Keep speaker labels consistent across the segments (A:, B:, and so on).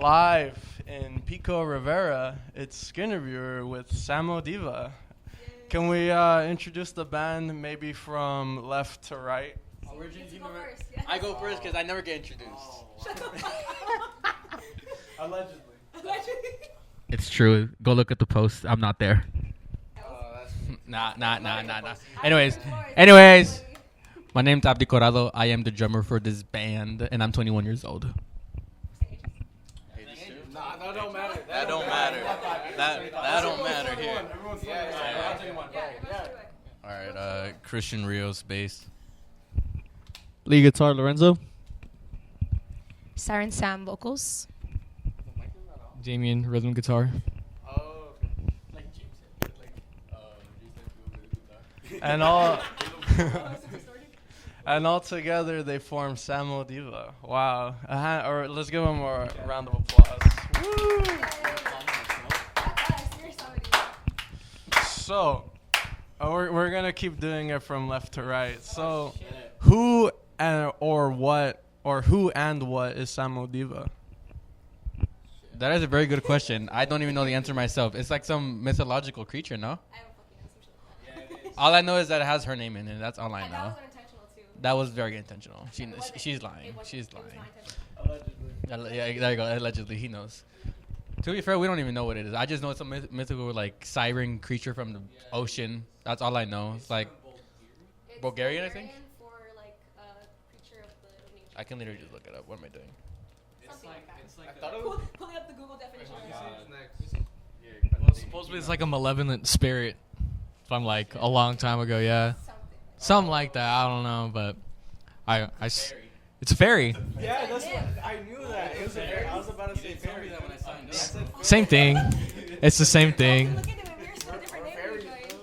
A: live in Pico Rivera. It's Schinterviewer with Samodiva. Can we introduce the band maybe from left to right?
B: I go first because I never get introduced.
A: Allegedly.
C: It's true. Go look at the post. I'm not there. Nah. Anyways. My name's Abdi Corrado. I am the drummer for this band, and I'm 21 years old.
B: That don't matter. That don't matter here.
D: All right, Christian Rios, bass.
E: Lead guitar, Lorenzo.
F: Siren Sam, vocals.
E: Damien, rhythm guitar.
A: And all and all together they form Samodiva. Wow. Or let's give them a round of applause. Woo! So, we're going to keep doing it from left to right. So, who and what is Samodiva?
C: That is a very good question. I don't even know the answer myself. It's like some mythological creature, no? All I know is that it has her name in it. That's all I know. That was very intentional. She's lying. She's lying. Allegedly. Yeah, there you go. Allegedly, he knows. To be fair, we don't even know what it is. I just know it's a mythical, like, siren creature from the ocean. That's all I know. It's like Bulgarian, I think. I can literally just look it up. What am I doing?
F: Pulling up the Google definition.
E: Well, supposedly it's like a malevolent spirit from like a long time ago. Yeah, something like that. I don't know, but it's a fairy.
B: Yeah, that's what I knew that. It was a fairy. I was about to say fairy that when I signed up.
E: Same thing. It's the same thing.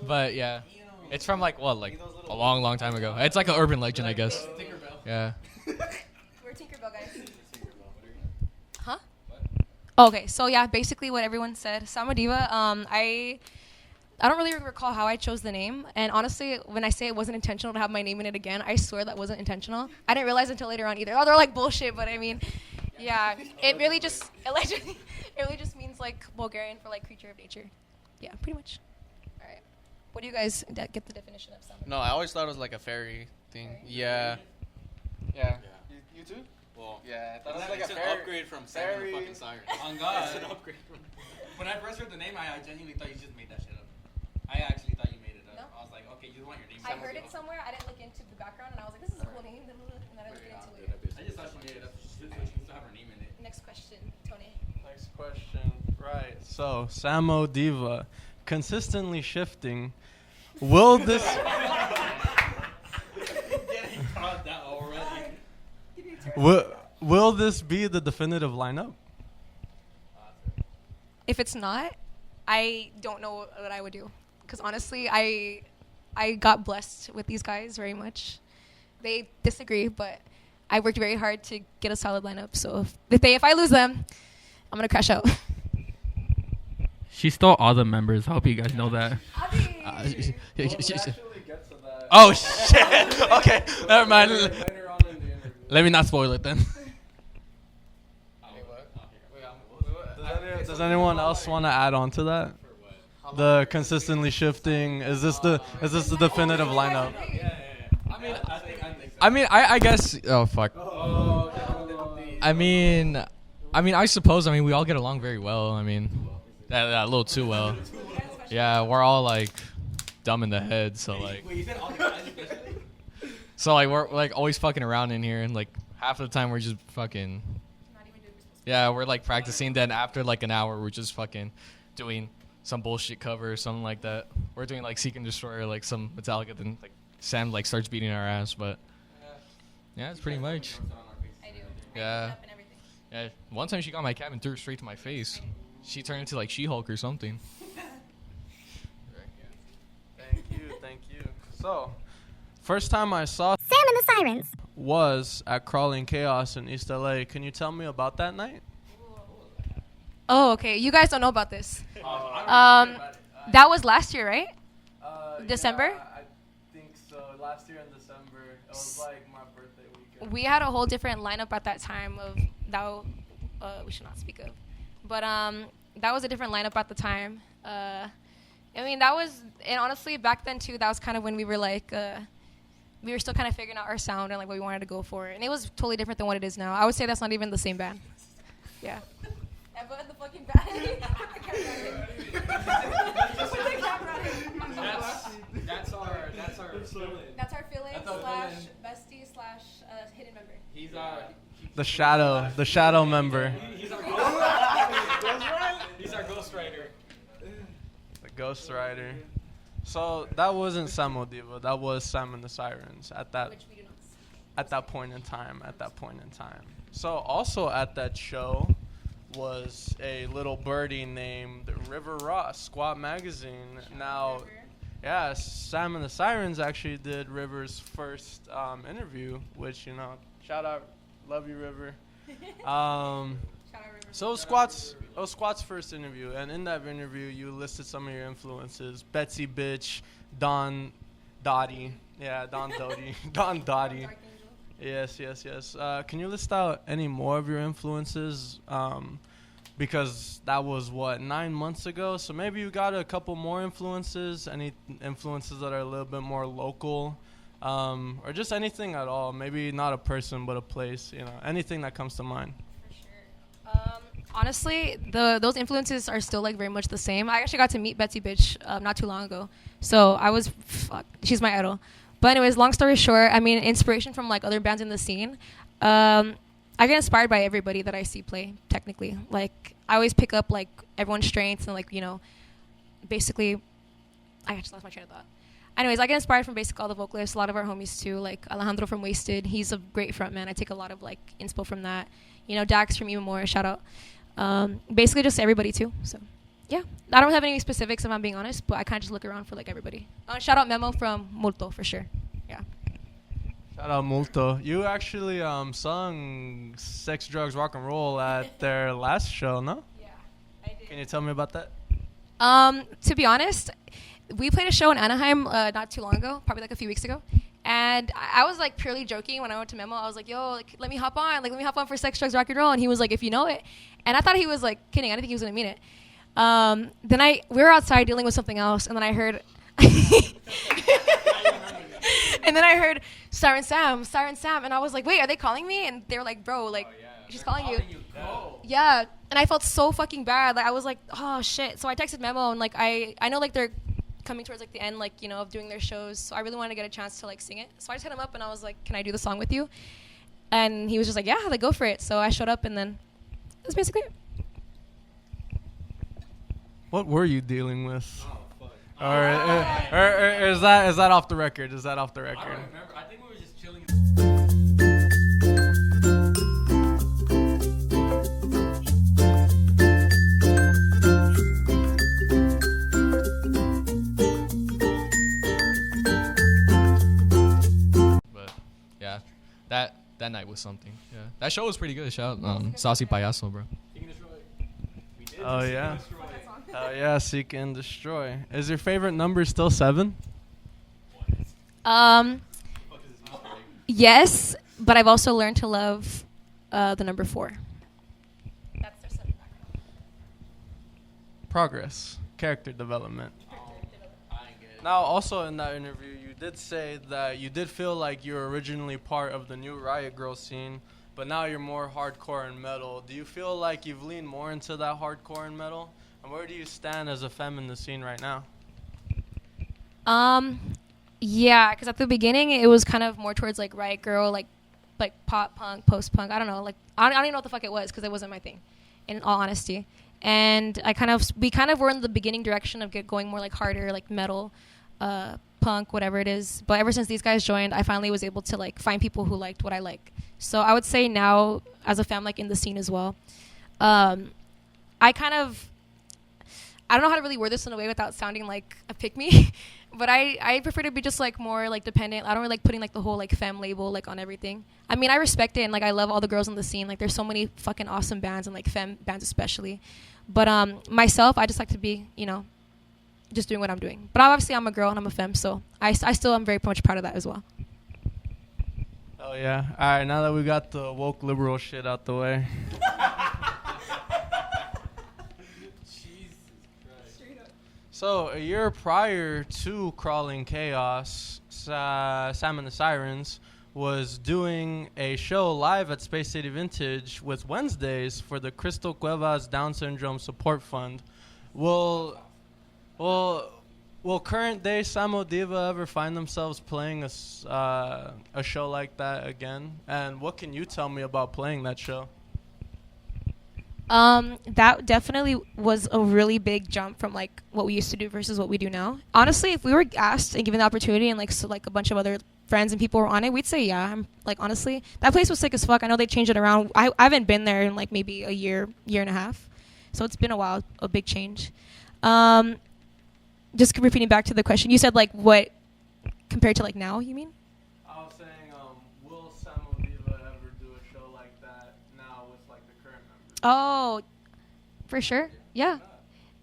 E: But yeah, it's from like a long time ago. It's like an urban legend, I guess. Yeah.
F: We're Tinkerbell guys. Huh? Okay, so yeah, basically what everyone said. Samodiva. I don't really recall how I chose the name, and honestly, when I say it wasn't intentional to have my name in it again, I swear that wasn't intentional. I didn't realize until later on either. Oh, they're like bullshit, but I mean, yeah, it really just means like Bulgarian for like creature of nature. Yeah, pretty much. All right, what do you guys get the definition of Samodiva?
B: No, I always thought it was like a fairy thing. Yeah. You too?
D: Well,
B: yeah, I thought
D: it's
B: it was like
D: an
B: a fairy.
D: upgrade from Sam the fucking Siren.
C: On God.
D: It's an upgrade from.
C: When I first heard the name, I genuinely thought you just made that shit up. I actually thought you made it up.
F: No?
C: I was like, okay, you want your name.
F: I heard it somewhere. I didn't look into the background, and I was like, this is a cool name. And then I looked into it later.
C: I just thought she made it up. She still have her name in it.
F: Next question, Tony.
A: Next question. Right. So, Samodiva, consistently shifting. Will this will this be the definitive lineup?
F: If it's not, I don't know what I would do. Because honestly, I got blessed with these guys very much. They disagree, but I worked very hard to get a solid lineup. So if I lose them, I'm going to crash out.
C: She stole all the members. I hope you guys know that.
A: Oh, shit. Okay, never mind.
C: Let me not spoil it then.
A: Does anyone else want to add on to that? The consistently shifting. Is this the definitive lineup?
E: I guess. Oh fuck. I mean, I suppose. We all get along very well. I mean, that a little too well. Yeah, we're all like dumb in the head, so like. So like we're like always fucking around in here, and like half of the time we're just fucking. Yeah, we're like practicing. Then after like an hour, we're just fucking doing some bullshit cover or something like that. We're doing like Seek and Destroy or like some Metallica. Then like Sam like starts beating our ass, but yeah, it's pretty much.
F: I do.
E: Yeah. Yeah. One time she got my cap and threw it straight to my face. She turned into like She-Hulk or something.
A: Thank you. So, first time I saw
G: Sam and the Sirens
A: was at Crawling Chaos in East LA. Can you tell me about that night?
F: Oh, okay. You guys don't know about this. That was last year, right? December?
A: Yeah, I think so. Last year in December. It was like my birthday weekend.
F: We had a whole different lineup at that time of that we should not speak of. But that was a different lineup at the time. I mean, that was, and honestly, back then too, that was kind of when we were like, we were still kind of figuring out our sound and like what we wanted to go for, and it was totally different than what it is now. I would say that's not even the same band. Yeah. Ever in the fucking band.
C: That's our fill-in.
F: That's our fill-in
C: That's our
F: slash
C: fill-in.
F: bestie slash hidden member.
C: He's
A: The shadow member.
C: He's our ghostwriter.
A: The ghostwriter. So that wasn't Samodiva. That was Sam and the Sirens at that
F: Which we do not see.
A: at that point in time. So also at that show was a little birdie named River Ross, Squat Magazine. Now, yeah, Sam and the Sirens actually did River's first interview, which, shout out, love you, River. So Squat's first interview, and in that interview, you listed some of your influences: Betsy Bitch, Don Dottie, Don Dottie. Yes. Can you list out any more of your influences? Because that was 9 months ago. So maybe you got a couple more influences. Any influences that are a little bit more local, or just anything at all. Maybe not a person, but a place. Anything that comes to mind.
F: For sure. Honestly, those influences are still like very much the same. I actually got to meet Betsy Bitch not too long ago. So she's my idol. But anyways, long story short, I mean, inspiration from like other bands in the scene. I get inspired by everybody that I see play, technically. Like, I always pick up like everyone's strengths and like, basically, I just lost my train of thought. Anyways, I get inspired from basically all the vocalists, a lot of our homies too, like Alejandro from Wasted. He's a great frontman. I take a lot of like inspo from that. Dax from Even More, shout out. Basically just everybody too. So yeah, I don't have any specifics if I'm being honest, but I kind of just look around for like everybody. Shout out Memo from Multo for sure. Yeah.
A: Shout out Multo. You actually sung Sex, Drugs, Rock and Roll at their last show, no?
F: Yeah, I did.
A: Can you tell me about that?
F: To be honest, we played a show in Anaheim not too long ago, probably like a few weeks ago. And I was like purely joking when I went to Memo. I was like, yo, like, let me hop on for Sex, Drugs, Rock and Roll. And he was like, if you know it. And I thought he was like kidding. I didn't think he was going to mean it. Then we were outside dealing with something else. And then I heard, Siren Sam. And I was like, wait, are they calling me? And they were like, bro, like, she's calling you. Yeah. And I felt so fucking bad. Like, I was like, oh shit. So I texted Memo and like, I know like they're coming towards like the end, like, of doing their shows. So I really wanted to get a chance to like sing it. So I just hit him up and I was like, can I do the song with you? And he was just like, yeah, like go for it. So I showed up and then that's basically it.
A: What were you dealing with? Or is that off the record?
C: I don't remember. I think we were just chilling.
E: But yeah, that night was something. Yeah, that show was pretty good. Shout out Saucy Payaso, bro.
A: Oh yeah. Oh yeah, Seek and Destroy. Is your favorite number still 7?
F: Yes, but I've also learned to love the number 4. That's their 7.
A: Progress, character development. Now, also in that interview, you did say that you did feel like you were originally part of the new Riot Girl scene, but now you're more hardcore and metal. Do you feel like you've leaned more into that hardcore and metal? And where do you stand as a femme in the scene right now?
F: Yeah, because at the beginning it was kind of more towards like Riot Girl, like pop punk, post punk. I don't know, like I don't even know what the fuck it was because it wasn't my thing, in all honesty. And we kind of were in the beginning direction of going more like harder, like metal, punk, whatever it is. But ever since these guys joined, I finally was able to like find people who liked what I like. So I would say now, as a femme, like in the scene as well, I don't know how to really word this in a way without sounding like a pick-me, but I prefer to be just like more like dependent. I don't really like putting like the whole like femme label like on everything. I mean, I respect it and like I love all the girls in the scene. Like there's so many fucking awesome bands and like femme bands especially. But myself, I just like to be, just doing what I'm doing. But obviously I'm a girl and I'm a femme, so I still am very much proud of that as well.
A: Oh yeah. All right, now that we got the woke liberal shit out the way. So a year prior to Crawling Chaos, Sam and the Sirens was doing a show live at Space City Vintage with Wednesdays for the Crystal Cuevas Down Syndrome Support Fund. Will current day Samodiva ever find themselves playing a show like that again? And what can you tell me about playing that show?
F: That definitely was a really big jump from like what we used to do versus what we do now. Honestly, if we were asked and given the opportunity and like so like a bunch of other friends and people were on it, we'd say yeah. I'm like, honestly, that place was sick as fuck. I know they changed it around. I haven't been there in like maybe a year and a half, so it's been a while. A big change. Just repeating back to the question, you said like what compared to like now, you mean?
A: I was saying, will Samodiva ever do a show like that now with like the current members?
F: Oh, for sure. Yeah.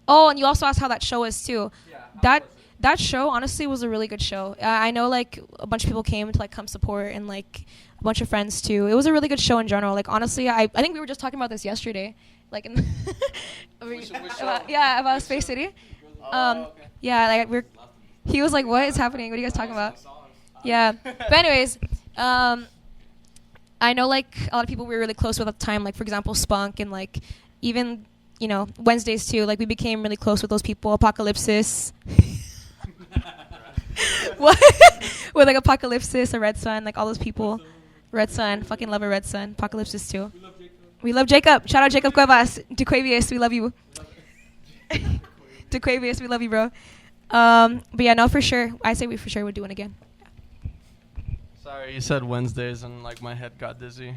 F: Oh, and you also asked how that show is too.
A: Yeah.
F: That show honestly was a really good show. I know like a bunch of people came to like come support and like a bunch of friends too. It was a really good show in general. Like honestly, I think we were just talking about this yesterday. Like in about Space City.
D: Okay.
F: Yeah, like he was like, what is happening? What are you guys talking about? Yeah. But anyways, I know like a lot of people we were really close with at the time, like for example Spunk and like even, you know, Wednesdays too. Like we became really close with those people. Apocalypsis. What? With like Apocalypsis, a Red Sun, like all those people. Red Sun, fucking love a Red Sun. Apocalypsis too. We love Jacob. Shout out Jacob Cuevas. DeQuavius, we love you. DeQuavius, we love you, bro. But yeah, no, for sure. I say we for sure would do it again.
A: Sorry, you said Wednesdays and like my head got dizzy.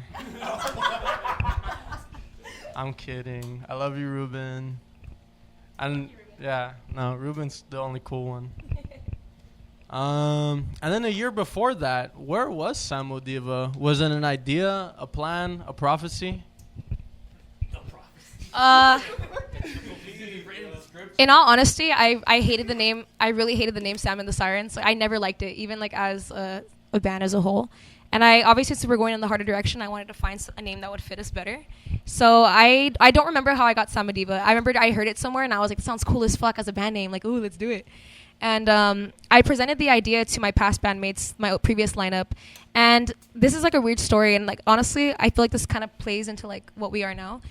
A: I'm kidding. I love you, Ruben. And yeah, no, Ruben's the only cool one. And then a year before that, where was Samodiva? Was it an idea, a plan, a prophecy?
F: In all honesty, I hated the name. I really hated the name Sam and the Sirens. Like, I never liked it, even like as a band as a whole. And I obviously, since we're going in the harder direction, I wanted to find a name that would fit us better. So I don't remember how I got Samodiva. I remembered I heard it somewhere, and I was like, it sounds cool as fuck as a band name. Like, ooh, let's do it. And I presented the idea to my past bandmates, my previous lineup. And this is like a weird story. And like honestly, I feel like this kind of plays into like what we are now.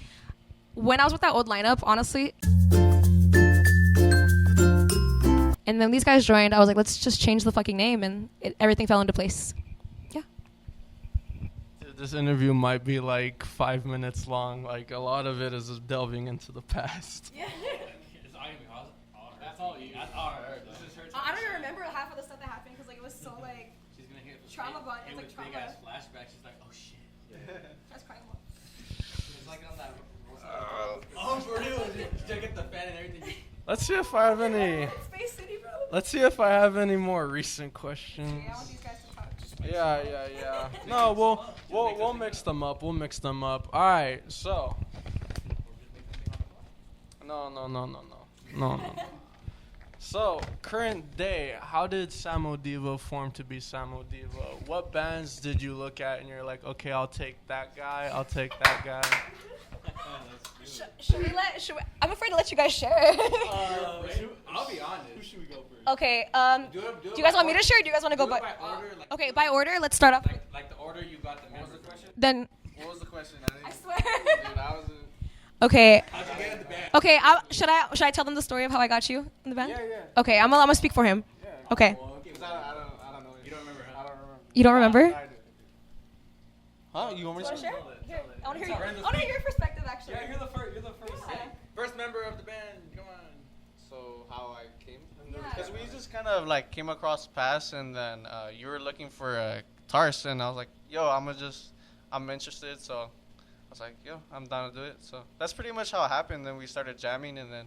F: When I was with that old lineup, honestly, and then these guys joined, I was like, let's just change the fucking name, and everything fell into place. Yeah.
A: This interview might be like 5 minutes long. Like a lot of it is just delving into the past.
F: Yeah.
C: That's all you. That's all her.
F: I don't even remember half of the stuff that happened because like it was so like
C: She's gonna hit
F: trauma button. It's like
C: big
F: trauma.
C: ass flashback. She's like, oh shit.
F: That's crying.
C: It's like on that. Oh, for real? Did I get the fan and everything?
A: Let's see if I have any.
F: Space City, bro.
A: Let's see if I have any more recent questions.
F: Yeah, I want these guys to talk.
A: Yeah. No, we'll mix them up. We'll mix them up. All right. So. No. So, current day, how did Samodiva form to be Samodiva? What bands did you look at and you're like, okay, I'll take that guy, I'll take that guy?
F: Should we? I'm afraid to let you guys share.
C: I'll be honest. Who should we go first?
F: Okay. Do you guys want me to share? Or do you guys want to go by
C: order? Like,
F: okay, by order. Let's start off.
C: like the order you got the members. What was the question?
F: Then.
D: What was the question?
F: I swear.
D: Dude, I was
F: Okay.
C: How'd you get in the band?
F: Okay. Should I tell them the story of how I got you in the band?
D: Yeah.
F: Okay. I'm gonna speak for him.
D: Yeah.
F: Okay.
D: Well, okay, 'cause I don't know. You don't remember? I don't remember.
F: You don't remember?
D: I do. Huh? You want me to
F: Share? Here, I want to hear you.
C: Brandon's
F: I want to hear your perspective, actually.
C: Yeah, you're the first. You're the first.
F: Yeah.
C: First member of the band. Come on.
D: So how I came?
F: Yeah.
D: Because we just kind of like came across paths, and then you were looking for a guitarist, and I was like, yo, I'm interested, so I was like, yo, I'm down to do it. So that's pretty much how it happened. Then we started jamming, and then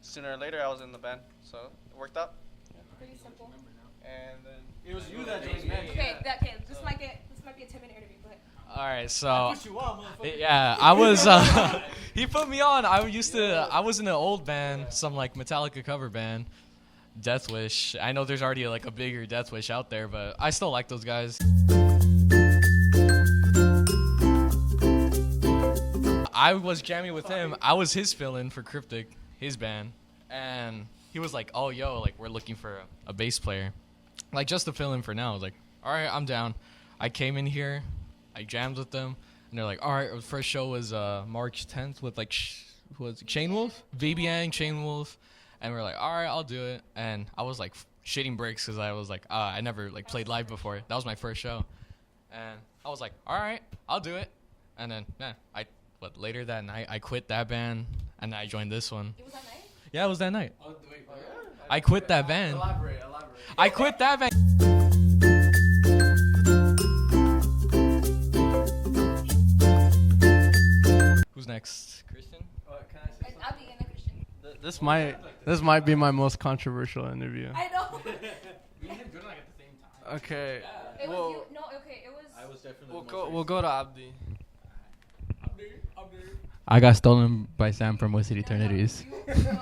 D: sooner or later I was in the band, so it worked out.
F: Pretty simple.
D: And then
C: It was you that joined the band.
F: Okay. This might be a 10-minute interview. Go ahead.
E: All right, so
C: Put you on, motherfucker.
E: yeah, I was. He put me on. I was in an old band, some like Metallica cover band, Death Wish. I know there's already like a bigger Death Wish out there, but I still like those guys. I was jamming with him. I was his fill-in for Cryptic, his band, and he was like, oh, yo, like, we're looking for a bass player. Like, just to fill in for now. I was like, all right, I'm down. I came in here. I jammed with them. And they're like, all right, our first show was March 10th with, like, who was it? Chain Wolf? VBang, Chain Wolf. And we're like, all right, I'll do it. And I was, like, shitting bricks because I was like, I never, like, played live before. That was my first show. And I was like, all right, I'll do it. And then, later that night, I quit that band, and I joined this one.
F: It was that night?
E: Yeah, it was that night. Oh, wait, I quit that band.
A: Elaborate.
E: I quit that band. Who's next? Christian?
A: Can I say
F: I'll be in the Christian.
A: This might be my most controversial interview.
F: I know.
C: We had good like at the same time.
A: Okay.
F: It was you. No, okay, it was.
C: I was definitely.
A: We'll go to Abdi.
C: I got stolen by Sam from Wasted Eternities.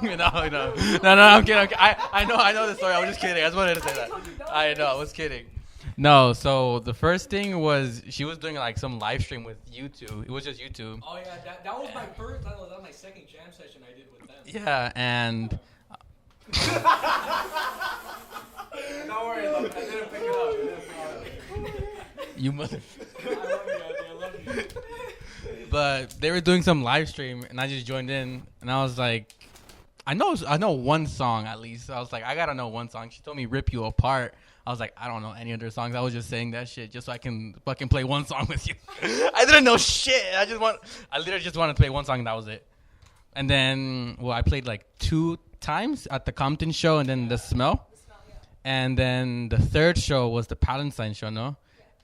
C: No, I'm kidding. I know the story. I was just kidding. I just wanted to say that. I know, I was kidding. No, so the first thing was she was doing like some live stream with YouTube. It was just YouTube.
E: Oh, yeah, that was my first, that was my second jam session I did with them.
C: Yeah, and
A: Don't worry, I didn't pick it up.
C: you mother.
E: I love you.
C: But they were doing some live stream, and I just joined in, and I was like, I know one song at least. I was like, I gotta know one song. She told me "Rip You Apart." I was like, I don't know any other songs. I was just saying that shit just so I can fucking play one song with you. I didn't know shit. I literally just wanted to play one song, and that was it. And then, I played like 2 times at the Compton show, and then the Smell. And then the third show was the Palestine show, no?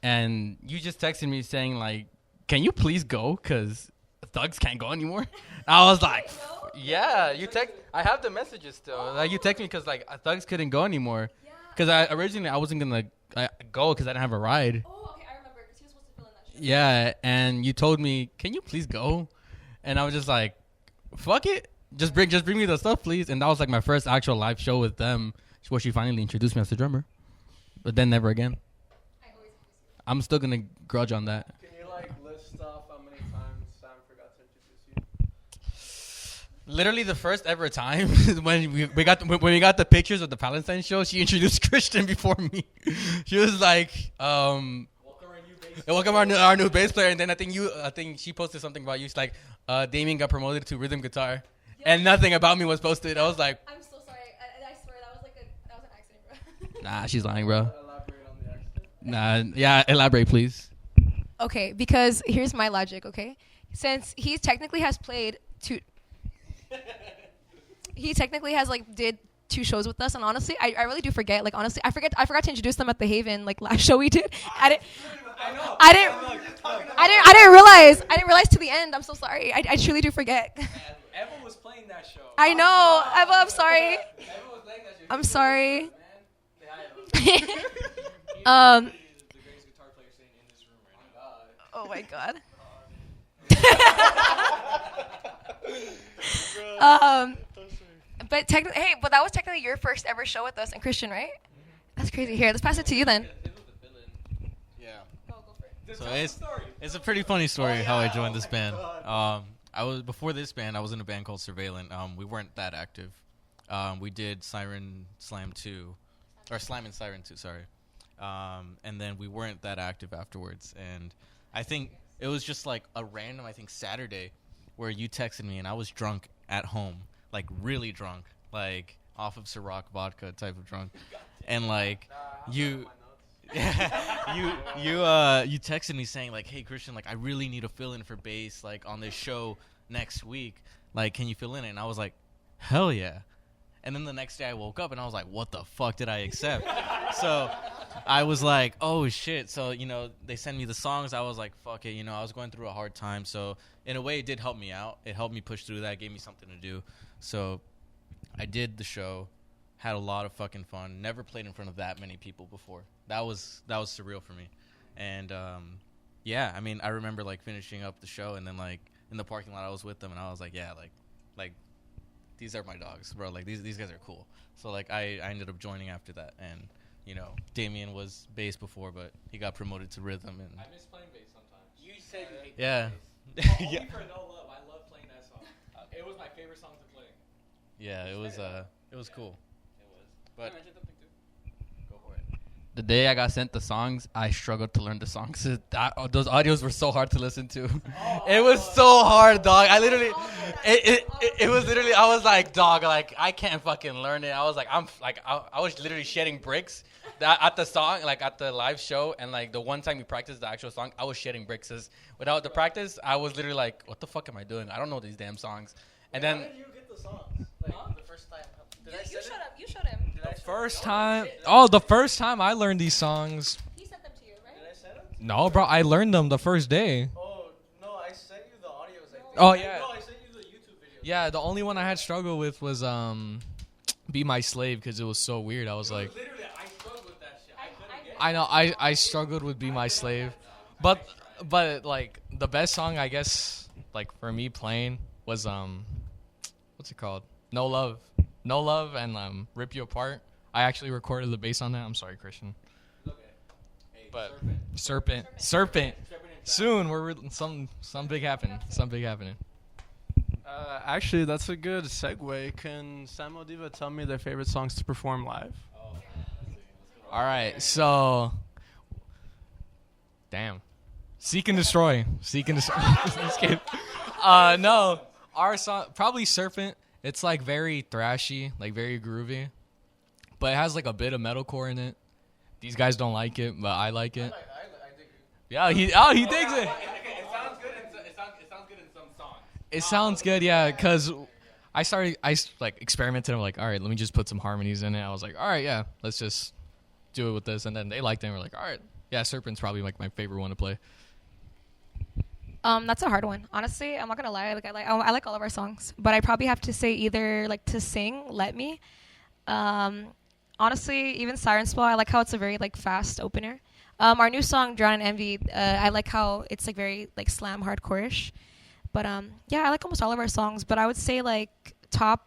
C: And you just texted me saying like, can you please go? Because Thugs can't go anymore. I was like, yeah, I have the messages still. Like, you text me because like Thugs couldn't go anymore. Because originally I wasn't going to go because I didn't have a ride.
F: Oh, okay, I remember because he was supposed to fill in that shit.
C: Yeah, and you told me, can you please go? And I was just like, fuck it. Just bring me the stuff, please. And that was like my first actual live show with them, where she finally introduced me as the drummer. But then never again. I'm still going to grudge on that.
A: Can you like list off how many times Sam forgot to introduce you?
C: Literally the first ever time is when we got the pictures of the Palestine show. She introduced Christian before me. She was like, welcome our new bass player. And then I think she posted something about you. She's like, Damien got promoted to rhythm guitar, and nothing about me was posted. I was like,
F: I'm so sorry. I swear that was an accident, bro.
C: nah, she's lying, bro.
A: Elaborate on the accident.
C: Nah, yeah, elaborate, please.
F: Okay, because here's my logic, okay? Since he technically has played he technically has like did 2 shows with us, and honestly, I really do forget. Like honestly, I forgot to introduce them at the Haven like last show we did. I didn't realize to the end. I'm so sorry. I truly do forget.
E: Eva was playing that show.
F: I know. Eva, I'm sorry.
E: Eva was playing that show.
F: I'm sorry.
E: The greatest guitar player sitting in this room right now.
F: Oh my god. But that was technically your first ever show with us and Christian, right? That's crazy. Here, let's pass it to you then.
B: Yeah.
F: Go for it.
B: So it's a pretty funny story how I joined this band. Before this band, I was in a band called Surveillant. We weren't that active. We did Siren Slam 2, or Slam and Siren 2, sorry. And then we weren't that active afterwards. And I think it was just like a random, Saturday where you texted me and I was drunk at home, like really drunk, like off of Ciroc vodka type of drunk. And like you texted me saying like, hey Christian, like I really need a fill in for bass like on this show next week. Like, can you fill in it? And I was like, hell yeah. And then the next day I woke up and I was like, what the fuck did I accept? So I was like, oh shit. So, they sent me the songs. I was like, fuck it. I was going through a hard time. So in a way it did help me out. It helped me push through that. It gave me something to do. So I did the show, had a lot of fucking fun. Never played in front of that many people before. That was surreal for me. And yeah, I remember like finishing up the show and then like in the parking lot I was with them and I was like, yeah, like these are my dogs, bro. Like these guys are cool. So like I ended up joining after that, and Damien was bass before, but he got promoted to rhythm. And
E: I miss playing bass sometimes.
C: You said you hate
B: yeah,
E: yeah. For No Love, I love playing that song. It was my favorite song to play.
B: yeah, it was It was cool. But go for it.
C: The day I got sent the songs, I struggled to learn the songs. Those audios were so hard to listen to. It was so hard, dog. I literally, it was literally. I was like, dog, like I can't fucking learn it. I was like, I was literally shedding bricks at the song, like at the live show, and like the one time we practiced the actual song, I was shedding bricks. Without the practice, I was literally like, what the fuck am I doing? I don't know these damn songs. And then
D: How did you get the songs? Like the first time.
F: You showed him.
E: The first time I learned these songs.
F: He sent them to you, right?
D: Did I send them?
E: No, bro, I learned them the first day.
D: Oh no, I sent you the audios. I think.
E: Oh, yeah.
D: No, I sent you the YouTube video.
E: Yeah, the only one I had struggled with was "Be My Slave" because it was so weird. I was like,
C: literally, I struggled with that shit. I couldn't get
E: I know I struggled with "Be My Slave," but like the best song I guess like for me playing was what's it called? No Love and Rip You Apart. I actually recorded the bass on that. I'm sorry, Christian. But Serpent. Soon we're some big happening.
A: Actually, that's a good segue. Can Samodiva tell me their favorite songs to perform live?
E: All right, so damn, Seek and Destroy. Just kidding. No, our song probably Serpent. It's like very thrashy, like very groovy, but it has like a bit of metalcore in it. These guys don't like it, but I like it.
D: I dig it.
E: Yeah, he digs it.
C: It sounds good. It sounds good in some songs.
E: It sounds good, yeah. Cause I like experimented. I'm like, all right, let me just put some harmonies in it. I was like, all right, yeah, let's just do it with this. And then they liked it. And we're like, all right, yeah, Serpent's probably like my favorite one to play.
F: That's a hard one. Honestly, I'm not gonna lie. I like all of our songs, but I probably have to say either like To Sing, Let Me. Honestly, even Siren Sam, I like how it's a very like fast opener. Our new song Drown in Envy, I like how it's like very like slam hardcore-ish. But yeah, I like almost all of our songs. But I would say like top,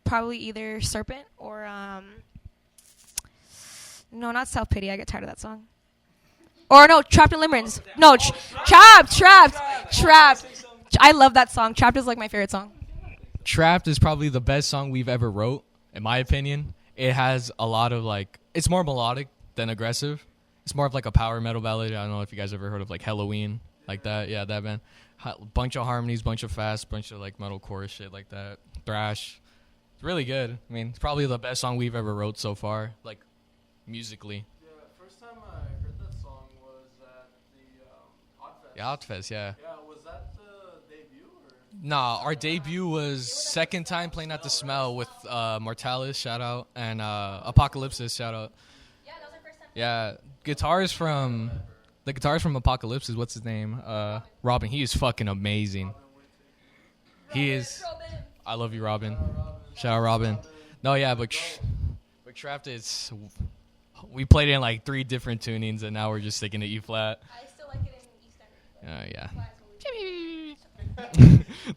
F: probably either Serpent or no, not Self Pity. I get tired of that song. Or no, Trapped in Limerence. No, Trapped. I love that song. Trapped is like my favorite song.
E: Trapped is probably the best song we've ever wrote, in my opinion. It has a lot of like, it's more melodic than aggressive. It's more of like a power metal ballad. I don't know if you guys ever heard of like Halloween, like that. Yeah, that band. Bunch of harmonies, bunch of fast, bunch of like metalcore shit like that. Thrash. It's really good. I mean, it's probably the best song we've ever wrote so far, like musically.
A: Yeah, first time I heard that song was at the Oddfest.
E: Yeah, Oddfest, yeah.
A: Yeah, was that the debut? Or?
E: Nah, our debut was second time playing at the Smell with Mortalis, shout out, and Apocalypsis, shout out.
F: Yeah, that was our first time.
E: Yeah, the guitarist from Apocalypsis, what's his name? Robin. He is fucking amazing. He is. I love you, Robin. Shout out, Robin. No, yeah, but Trapped is. We played it in like 3 different tunings, and now we're just sticking to E flat.
F: I still like it in E standard.
E: Yeah.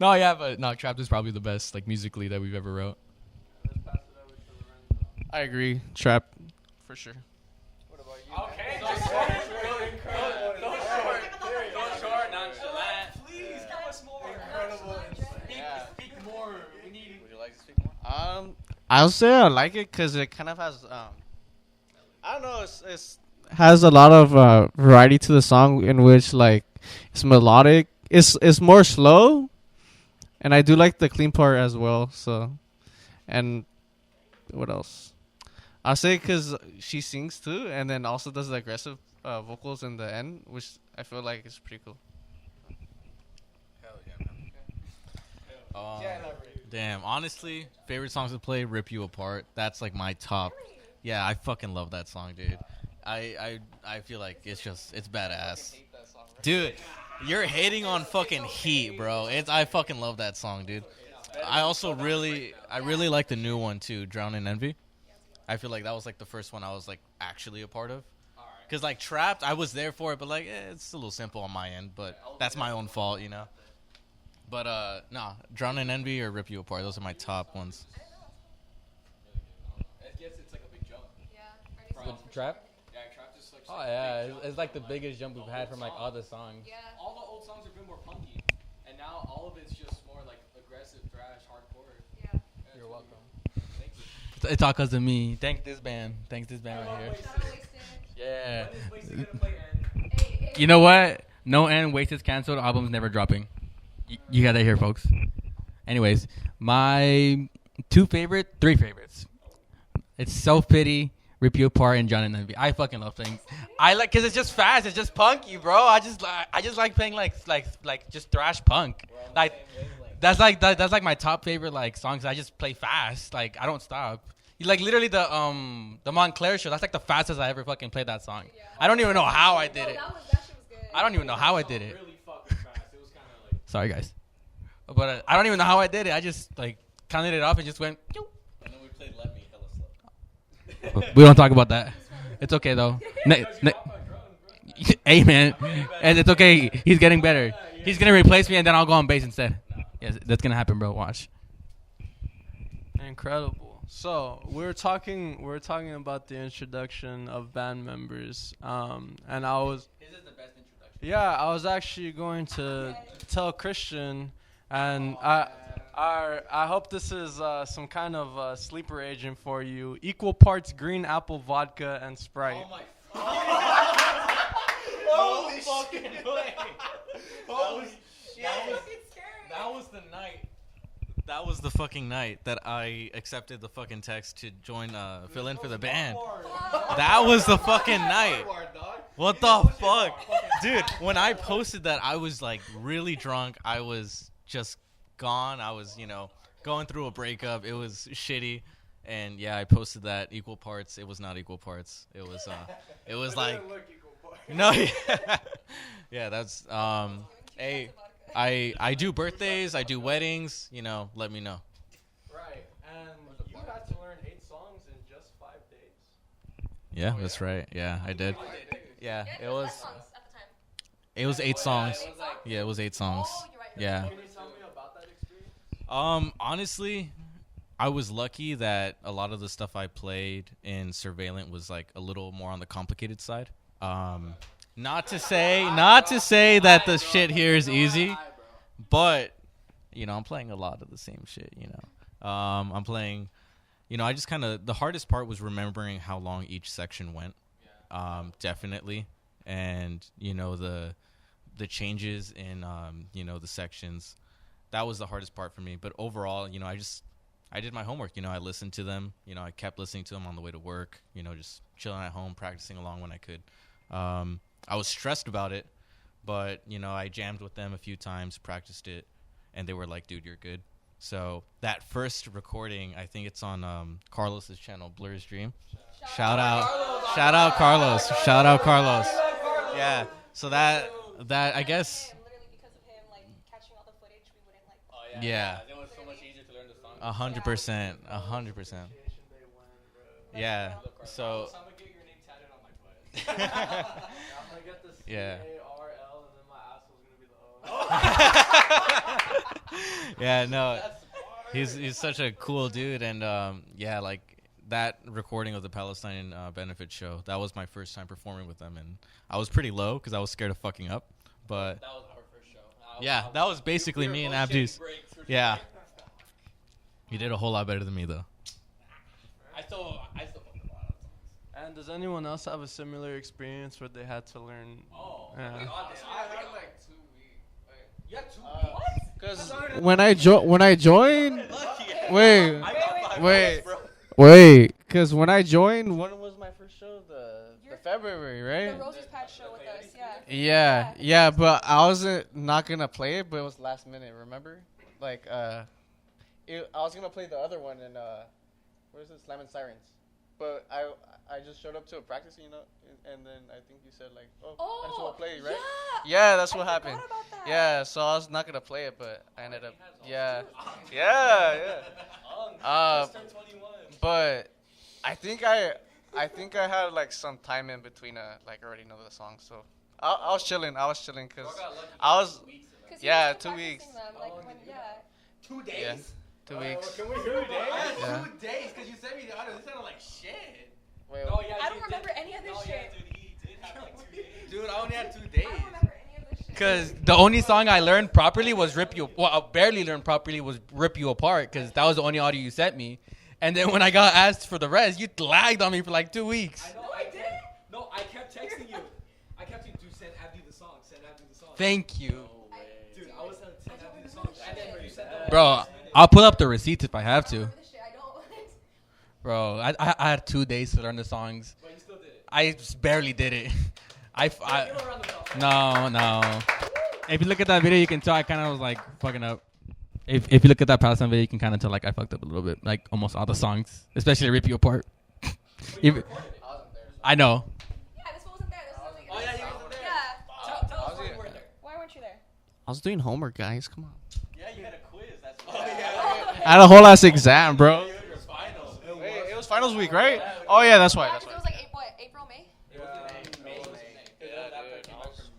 E: No, yeah, but no, Trapped is probably the best like musically that we've ever wrote.
D: I agree. Trap, for sure.
C: Okay. Short, nonchalant. Please give us more. Speak more. We need. Would you like to speak more?
D: I'll say I like it because it kind of has I don't know. It's has a lot of variety to the song in which like it's melodic. It's more slow, and I do like the clean part as well. So, and what else? I'll say because she sings too, and then also does the aggressive vocals in the end, which I feel like is pretty cool.
B: Hell yeah, man. Damn, honestly, favorite songs to play, Rip You Apart. That's like my top. Yeah, I fucking love that song, dude. I feel like it's badass. Dude, you're hating on fucking Heat, bro. I fucking love that song, dude. I really like the new one too, Drown in Envy. I feel like that was like the first one I was like actually a part of. Cause like Trapped, I was there for it, but like it's a little simple on my end, but that's my own fault, you know. But nah, Drown in Envy or Rip You Apart, those are my top ones.
C: It's like a big jump.
E: Trap?
C: Yeah, Trap just like.
E: Oh yeah, it's like the biggest jump we've had from like all the songs.
F: Yeah.
C: All the old songs have been more punky, and now all of it's just more like aggressive thrash, hardcore.
F: Yeah.
E: You're welcome.
C: Thank you. It's all because of me. Thank this band. Thanks this band right here. Yeah. You know what? No End, Wasted, canceled. Album's never dropping. You got that here, folks. Anyways, my three favorites. It's Self Pity, Rip You Apart, and John and Envy. I fucking love playing. I like because it's just fast. It's just punky, bro. I just like playing like just thrash punk. Like that's like my top favorite like songs. I just play fast. Like I don't stop. Like literally the Montclair show. That's like the fastest I ever fucking played that song. I don't even know how I did it. I don't even know how I did it. Sorry guys, but I don't even know how I did it. I just like counted it off and just went. Pew.
B: And then we played Let Me hella slow.
C: We don't talk about that. It's okay though. Hey man, and it's okay. He's getting better. He's gonna replace me and then I'll go on bass instead. Yes, that's gonna happen, bro. Watch.
A: Incredible. So we're talking about the introduction of band members, and I was.
B: His is the best introduction.
A: Yeah, I was actually going to tell Christian, and I hope this is some kind of sleeper agent for you. Equal parts green apple vodka and Sprite.
B: Oh my fucking holy fucking way. Holy shit. That was the night. That was the fucking night that I accepted the fucking text to join fill in for the band. That was the fucking night. What the fuck? Dude, when I posted that, I was like really drunk. I was just gone. I was, going through a breakup. It was shitty. And yeah, I posted that equal parts. It was not equal parts. It was like no. Yeah, that's hey, I do birthdays, I do weddings, let me know.
A: Right. And you had to learn 8 songs in just 5 days.
B: Yeah, that's right. Yeah, I did. Yeah, it was 8 songs. Yeah, it was 8 songs. Yeah.
A: Can you tell me about that experience?
B: Honestly, I was lucky that a lot of the stuff I played in Surveillant was like a little more on the complicated side. Not to say that the shit here is easy, but I'm playing a lot of the same shit. I'm playing. I just kind of the hardest part was remembering how long each section went. Definitely, and the changes in the sections. That was the hardest part for me. But overall, I did my homework. I listened to them. I kept listening to them on the way to work. Just chilling at home, practicing along when I could. I was stressed about it, but I jammed with them a few times, practiced it, and they were like, "Dude, you're good." So that first recording, I think it's on Carlos's channel, Blur's Dream. Shout out Carlos. Shout out Carlos. Yeah. So that I guess.
F: Literally because of him, like catching all the footage, we wouldn't like.
B: Yeah.
C: It was so much easier to learn the song.
B: 100%. Yeah. So. Yeah.
A: C-A-R-L and then my asshole's gonna be the O.
B: Yeah, no. He's such a cool dude, and yeah, like that recording of the Palestine benefit show, that was my first time performing with them, and I was pretty low because I was scared of fucking up. But
C: That was our first show.
B: yeah, that was basically me and Abdus. Yeah. You did a whole lot better than me though.
C: I still fucking a lot of songs.
A: And does anyone else have a similar experience where they had to learn?
C: Oh,
A: Yeah.
C: I had like 2 weeks. You had 2 weeks?
D: Because when I joined, because when I joined, when was my first show? The February, right?
F: The Roses Patch show with us, yeah.
D: Yeah, but I wasn't not gonna play it, but it was last minute. Remember, like I was gonna play the other one in where is it, Slam and Sirens, but I just showed up to a practice, and then I think you said like, I just want to play, right? Yeah, that's what happened.
F: About that.
D: Yeah, so I was not gonna play it, but I ended up, yeah. But I think I had like some time in between, like I already know the song, so I was chilling because I was,
F: 'Cause he
D: yeah,
F: was still
D: 2 weeks.
F: practicing them, like, when,
C: 2 days?
D: Yeah, 2 weeks.
C: Can we hear 2 days?
D: Yeah.
C: 2 days, because you sent me the audio. This sounded like shit.
D: Wait,
F: I don't remember any of this shit.
C: Dude, he did have like 2 days. Dude, I only had 2 days.
F: I don't remember any of this shit.
C: Because the only song I learned properly was I barely learned properly was Rip You Apart, because that was the only audio you sent me. And then when I got asked for the rest, you lagged on me for like 2 weeks.
E: I know, I did. No, I kept texting you. I kept saying, dude, send Abdi the song. Send Abdi the song.
C: Thank you.
E: Dude, I was telling send Abdi the song. And then you said that.
C: Bro, I'll pull up the receipts if I have to. Bro, I had 2 days to learn the songs.
E: But you still did it.
C: I just barely did it. No. If you look at that video, you can tell I kind of was like fucking up. If you look at that past time video, you can kind of tell like I fucked up a little bit. Like almost all the songs, especially Rip You Apart. I know.
F: Yeah, this one wasn't there. This was
B: Oh, yeah, you wasn't there.
F: Yeah.
B: Tell us why you weren't there.
F: Why weren't you there?
D: I was doing homework, guys. Come on.
B: Yeah, you had a quiz. That's
D: I had a whole ass exam, bro. Wait, it was finals week, right? Oh yeah, that's why.
F: Yeah,
D: That's
F: 'cause
D: why.
F: it was like April, May.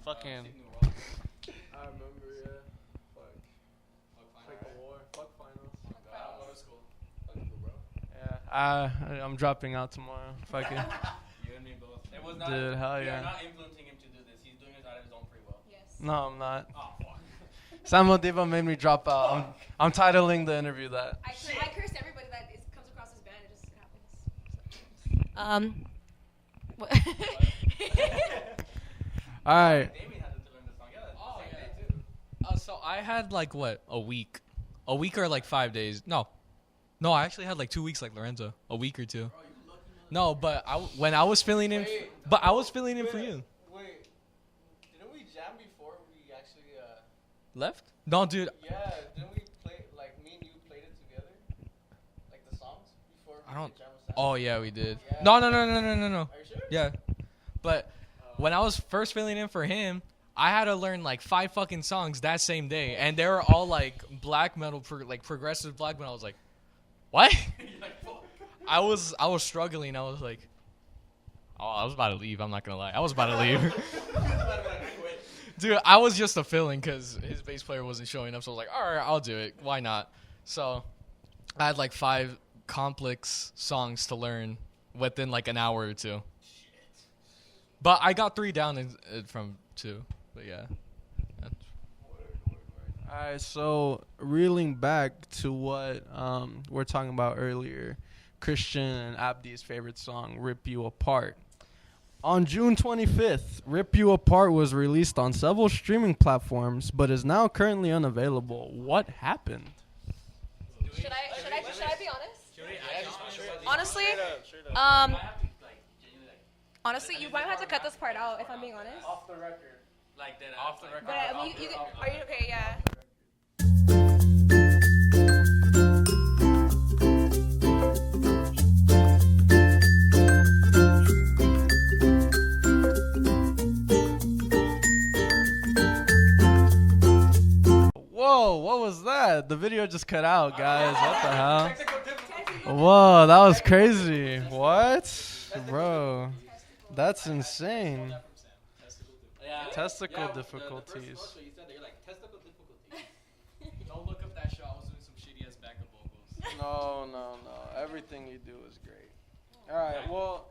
D: Fucking.
A: I remember, yeah. Like a war. Fuck finals. Yeah. I'm dropping out tomorrow. Fuck it.
C: You and me both. It was not.
A: Dude, hell
C: We
A: yeah.
C: are not influencing him to do this. He's doing it out of his own free will.
F: Yes.
A: No, I'm not.
C: Oh fuck.
A: Samodiva made me drop out. I'm titling the interview that.
F: I curse everybody that comes across as bad. It just happens. What?
A: All right.
C: Damien had to learn the song. Yeah. Oh yeah. Too.
E: So I had like what? A week or like 5 days. No, I actually had like 2 weeks like Lorenzo. A week or two. No, but when I was filling in, but I was filling in for you.
D: Wait, didn't we jam before we actually?
E: Left? No, dude.
D: Yeah, didn't we play like me and you played it together, like the songs before?
E: I don't.
D: Jam was
E: Oh yeah, we did.
D: Yeah.
E: No.
D: Are you sure?
E: Yeah, but when I was first filling in for him, I had to learn like 5 fucking songs that same day, and they were all like black metal, like progressive black metal. I was like, what? I was struggling. I was like, oh, I was about to leave. I'm not gonna lie. I was about to leave. Dude, I was just a fill-in because his bass player wasn't showing up. So I was like, all right, I'll do it. Why not? So I had like 5 complex songs to learn within like an hour or two. But I got 3 down from 2. But yeah.
A: All right, so reeling back to what we're talking about earlier, Christian and Abdi's favorite song, Rip You Apart. On June 25th, Rip You Apart was released on several streaming platforms, but is now currently unavailable. What happened?
F: Should I be honest? Honestly, honestly, you might have to cut this part out if I'm being honest.
A: Off the record.
C: Like that.
A: Off the record.
F: But are you okay? Yeah.
A: Whoa, what was that? The video just cut out, guys. What the hell? Whoa, that was crazy. What? Bro, that's insane. Testicle difficulties.
E: Don't look up that show. I was doing some shitty ass backup vocals.
A: No. Everything you do is great. All right. Well,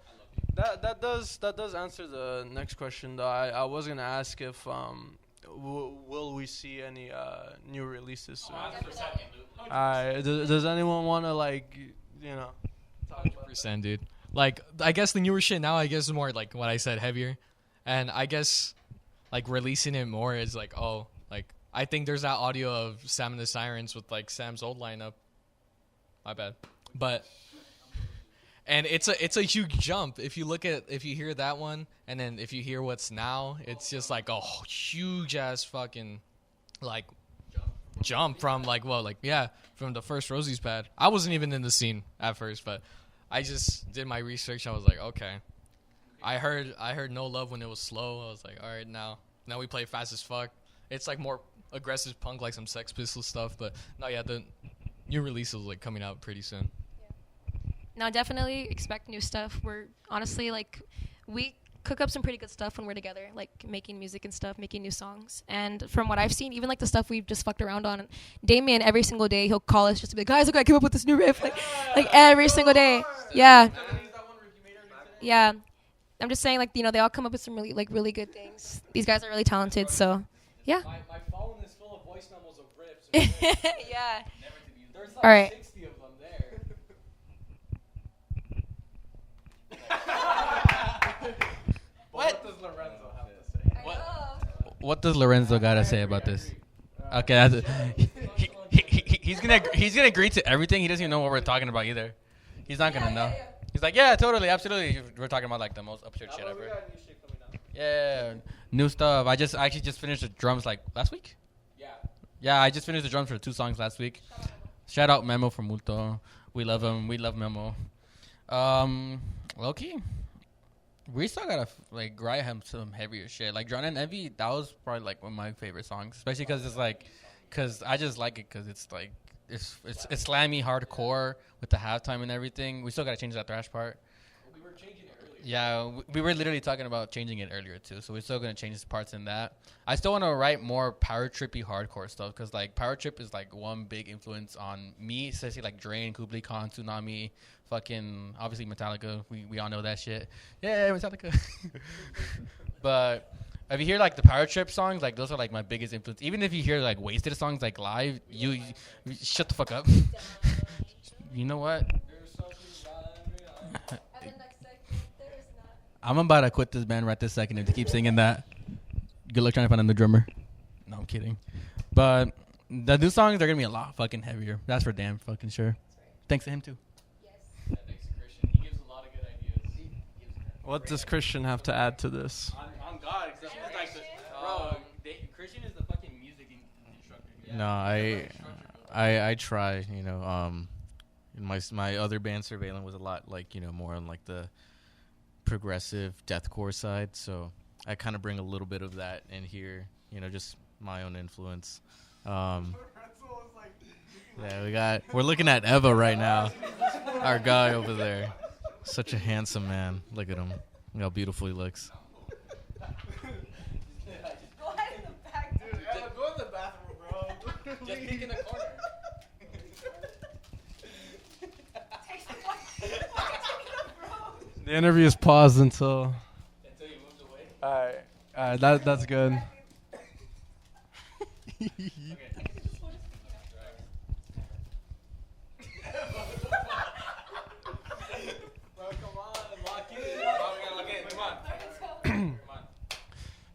A: that does answer the next question though. I was gonna ask if will we see any new releases soon? All right. Does anyone want to like talk about
E: 100%, dude. Like, I guess the newer shit now, I guess, is more like what I said, heavier. And I guess, like, releasing it more is like, oh, like, I think there's that audio of Sam and the Sirens with, like, Sam's old lineup. My bad. But, and it's a huge jump. If you hear that one, and then if you hear what's now, it's just like a huge-ass fucking, like, jump from, like, well, like, yeah, from the first Rosie's pad. I wasn't even in the scene at first, but I just did my research. I was like, okay. I heard No Love when it was slow. I was like, all right, now we play fast as fuck. It's like more aggressive punk, like some Sex Pistols stuff. But no, yeah, the new release is like coming out pretty soon.
F: Now, definitely expect new stuff. We're honestly like we cook up some pretty good stuff when we're together, like making music and stuff, making new songs. And from what I've seen, even like the stuff we've just fucked around on, Damien every single day he'll call us just to be like, guys, look, I came up with this new riff, like every single day. Yeah. Yeah. I'm just saying, like, they all come up with some really good things. These guys are really talented, so yeah.
E: My phone is full of voice memos of riffs.
F: Yeah.
E: There's
F: All right.
E: 60 of them there.
B: What?
A: does Lorenzo have to say?
C: What does Lorenzo gotta say about this? Okay, that's he's gonna agree to everything. He doesn't even know what we're talking about either. He's not gonna know. He's like, yeah, totally, absolutely. We're talking about like the most absurd shit ever. Yeah, new stuff. I actually just finished the drums like last week. Yeah, I just finished the drums for 2 songs last week. Shout out Memo from Multo. We love him. We love Memo. Low-key, we still gotta like grind him some heavier shit. Like Drown and Envy, that was probably like one of my favorite songs, especially because it's like, cause I just like it because it's like it's slammy hardcore with the halftime and everything. We still gotta change that thrash part. We were changing it earlier. Yeah, we were literally talking about changing it earlier too. So we're still gonna change parts in that. I still want to write more power trippy hardcore stuff because like power trip is like one big influence on me, especially like Drain, Kublai Khan, Tsunami. Fucking obviously Metallica, we all know that shit. Yeah, Metallica. But if you hear like the power trip songs, like those are like my biggest influence. Even if you hear like Wasted songs like live, you shut the fuck up. You know what? I'm about to quit this band right this second if they keep singing that. Good luck trying to find a new drummer. No, I'm kidding. But the new songs are gonna be a lot fucking heavier. That's for damn fucking sure. Thanks to him too.
A: What does Christian have to add to this?
C: On God, except for like bro, Christian is the fucking music instructor. Yeah.
B: No, I try. You know, my other band Surveillance was a lot like, you know, more on like the progressive deathcore side. So I kind of bring a little bit of that in here. You know, just my own influence. Yeah, we're looking at Eva right now. Our guy over there. Such a handsome man. Look at him. Look how beautiful he looks.
F: Go ahead in the back, dude.
A: Ella, go in the bathroom, bro.
C: Just peek in the corner.
A: The interview is paused until
C: Until he moves away.
A: Alright, that's good.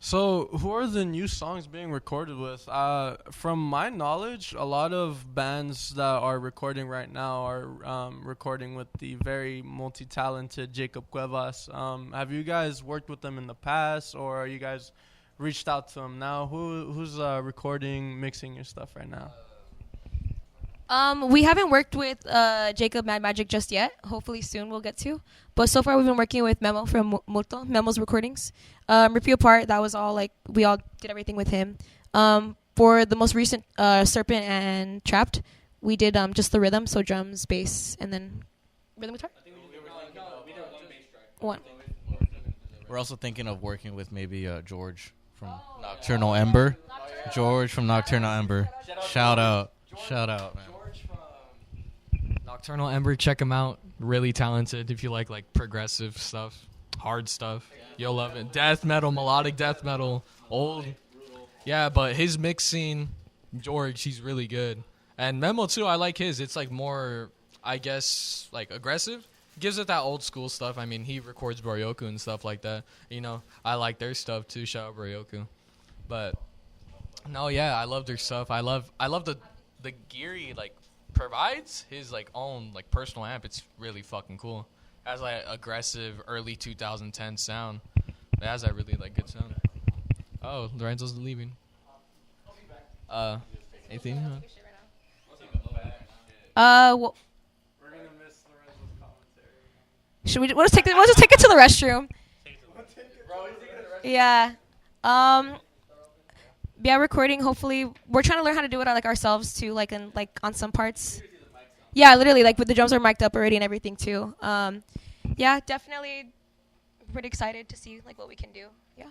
A: So, who are the new songs being recorded with? From my knowledge, a lot of bands that are recording right now are recording with the very multi-talented Jacob Cuevas. Have you guys worked with them in the past, or are you guys reached out to them now? Who's recording, mixing your stuff right now?
F: We haven't worked with Jacob Mad Magic just yet. Hopefully soon we'll get to. But so far we've been working with Memo from Multo, Memo's recordings. Repertoire, that was all like, we all did everything with him. For the most recent Serpent and Trapped, we did just the rhythm, so drums, bass, and then rhythm guitar? One.
B: We're also thinking of working with maybe George from Nocturnal Ember. George from Nocturnal Ember. Shout out, man.
E: Nocturnal Ember, check him out. Really talented. If you like progressive stuff, hard stuff, you'll love it. Death metal, melodic death metal, old. Yeah, but his mixing, George, he's really good. And Memo too, I like his. It's like more, I guess, like aggressive. Gives it that old school stuff. I mean, he records Boryoku and stuff like that. You know, I like their stuff too. Shout out Boryoku. But no, yeah, I love their stuff. I love the gear he provides his own personal amp. It's really fucking cool. It has aggressive early 2010 sound. It has that really good sound. Oh, Lorenzo's leaving. Anything?
F: Well,
A: We're gonna miss Lorenzo's commentary.
F: should we'll just take it to the restroom. Yeah. Yeah, recording. Hopefully, we're trying to learn how to do it ourselves too, on some parts. Yeah, literally, with the drums are mic'd up already and everything too. Yeah, definitely pretty excited to see what we can do. Yeah.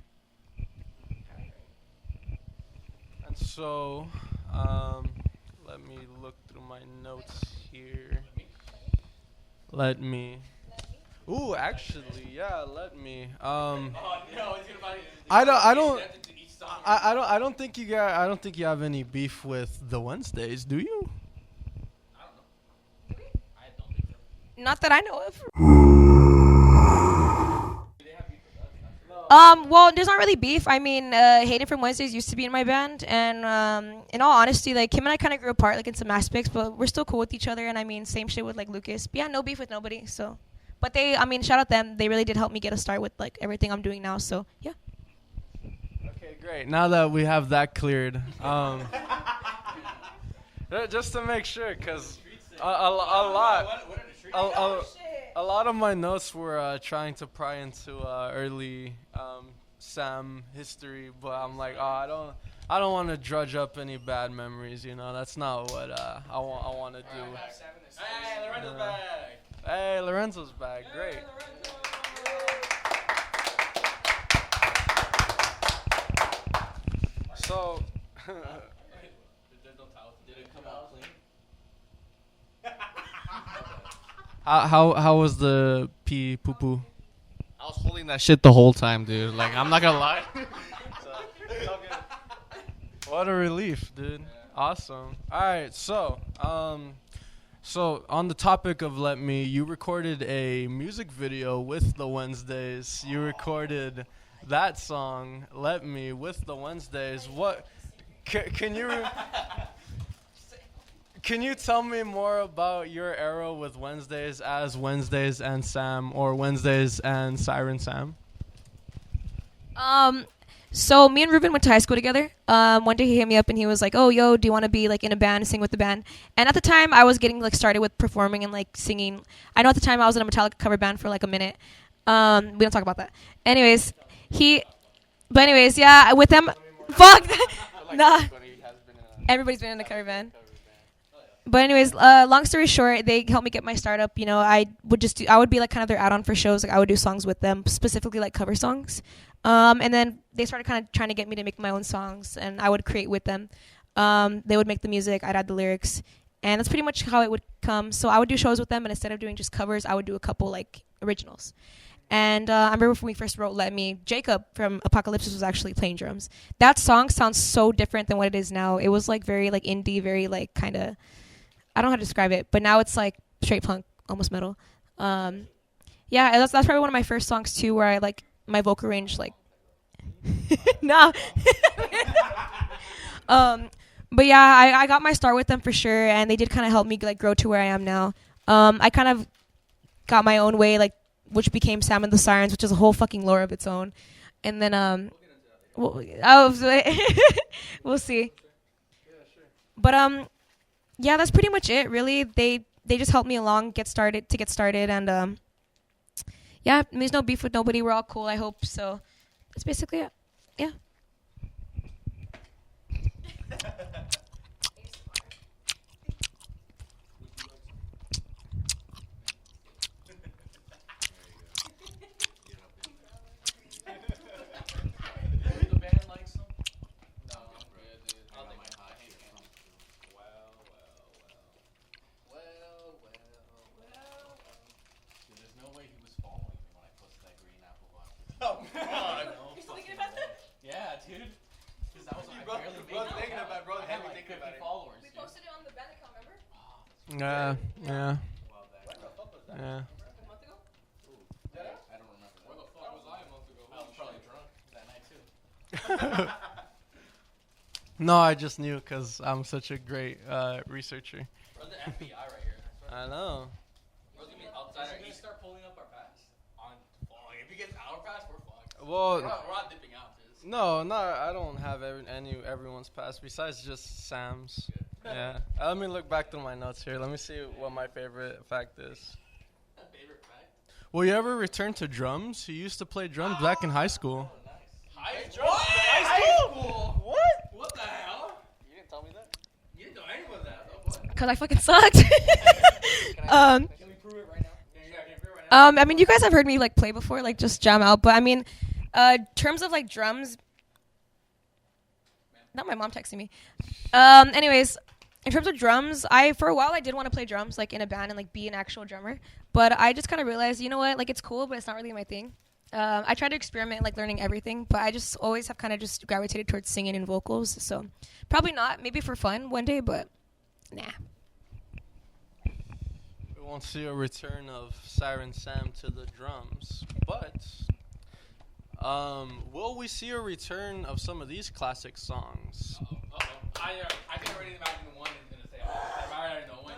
A: And so, let me look through my notes here. Let me. Ooh, actually, yeah. Let me. I don't think you have any beef with the Wednesdays, do you?
F: Not that I know of. Well, there's not really beef. I mean, Hayden from Wednesdays used to be in my band, and in all honesty, like him and I kind of grew apart, like in some aspects, but we're still cool with each other. And I mean, same shit with like Lucas. But yeah, no beef with nobody. So, but I mean, shout out them. They really did help me get a start with like everything I'm doing now. So yeah.
A: Okay, great. Now that we have that cleared, just to make sure, because a lot of my notes were trying to pry into early Sam history, but I'm like, oh, I don't want to drudge up any bad memories. You know, that's not what I want to do.
B: Hey, Lorenzo's back.
A: Hey, Lorenzo's back. Great. So.
B: Did it come out clean?
A: How was the pee poo poo?
D: I was holding that shit the whole time, dude. Like, I'm not gonna lie. So, it's all good.
A: What a relief, dude. Awesome. All right, so on the topic of Let Me, you recorded a music video with the Wednesdays. You recorded that song, Let Me, with the Wednesdays. What can you tell me more about your era with Wednesdays as Wednesdays and Sam, or Wednesdays and Siren Sam?
F: So me and Ruben went to high school together. One day he hit me up and he was like, "Oh, yo, do you want to be like in a band, sing with the band?" And at the time, I was getting like started with performing and like singing. I know at the time I was in a Metallica cover band for like a minute. We don't talk about that. Anyways, yeah, with them, fuck, nah. Everybody's been in a cover band. But anyways, long story short, they helped me get my startup. You know, I would be like kind of their add-on for shows. Like I would do songs with them, specifically like cover songs. And then they started kind of trying to get me to make my own songs, and I would create with them. They would make the music, I'd add the lyrics, and that's pretty much how it would come. So I would do shows with them, and instead of doing just covers, I would do a couple like originals. And I remember when we first wrote Let Me, Jacob from Apocalypse was actually playing drums. That song sounds so different than what it is now. It was like very like indie, very like kind of, I don't know how to describe it, but now it's like straight punk, almost metal. Yeah, that's probably one of my first songs too, where I like my vocal range like no. But yeah, I got my start with them for sure, and they did kind of help me like grow to where I am now. I kind of got my own way, like, which became Sam and the Sirens, which is a whole fucking lore of its own. And then we'll see. But yeah, that's pretty much it. Really, they just helped me along, get started, and yeah, there's no beef with nobody. We're all cool, I hope. So that's basically it. Yeah.
A: Yeah.
B: I don't remember. Where the fuck was I a month ago? I was probably drunk that night too.
A: No, I just knew because I'm such a great researcher.
B: We're the FBI right here.
A: I know.
B: We're gonna be outside. We're gonna start pulling up our pass. If he gets our pass, we're fucked.
A: Well,
B: we're not dipping out.
A: No, I don't have everyone's pass besides just Sam's. Yeah. Let me look back through my notes here. Let me see what my favorite fact is.
B: Favorite fact?
A: Will you ever return to drums? You used to play drums back in high school.
B: High school? What? What the hell?
D: You didn't tell me that?
B: You didn't know any of that. What?
F: Because I fucking sucked.
B: Can we prove it right now?
F: I mean, you guys have heard me like play before, like just jam out. But I mean, terms of like drums. Not my mom texting me. Anyways, in terms of drums, for a while I did want to play drums like in a band and like be an actual drummer. But I just kind of realized, you know what? Like it's cool, but it's not really my thing. I tried to experiment like learning everything, but I just always have kind of just gravitated towards singing and vocals. So probably not. Maybe for fun one day, but nah.
A: We won't see a return of Siren Sam to the drums, but Will we see a return of some of these classic songs?
C: I can already imagine the one is gonna say. I already know when.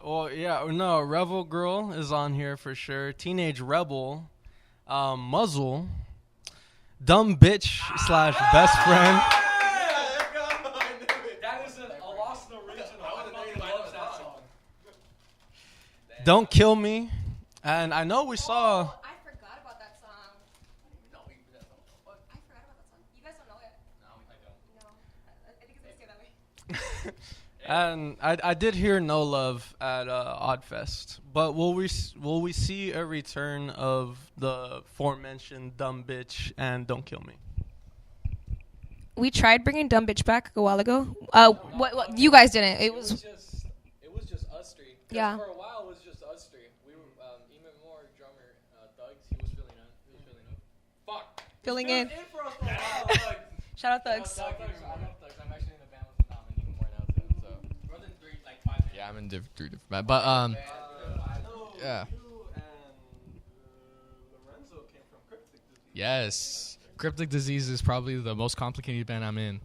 A: Well, yeah, no, Rebel Girl is on here for sure. Teenage Rebel, Muzzle, Dumb Bitch / Best Friend.
E: That is a lost original. I love that song.
A: Don't Kill Me. And I know we saw...
F: I forgot about that song. I forgot about that song. You guys don't know it? No, I think it's gonna stay that way.
A: And I did hear No Love at Oddfest. But will we see a return of the aforementioned Dumb Bitch and Don't Kill Me?
F: We tried bringing Dumb Bitch back a while ago. What you guys didn't. It was
E: just us three.
F: Yeah.
E: For a while, it was just us three. We were even more drummer Thugs. He was filling in. Fuck.
F: filling in.
E: For us for a while.
F: Shout out Thugs.
E: I love Thugs. I'm actually in the band with Tom and even more now too. So we're in 5 minutes. Yeah, I'm in three different bands. But
A: I know
E: yeah.
A: you and Lorenzo came from Cryptic Disease.
E: Yes. Cryptic Disease is probably the most complicated band I'm in.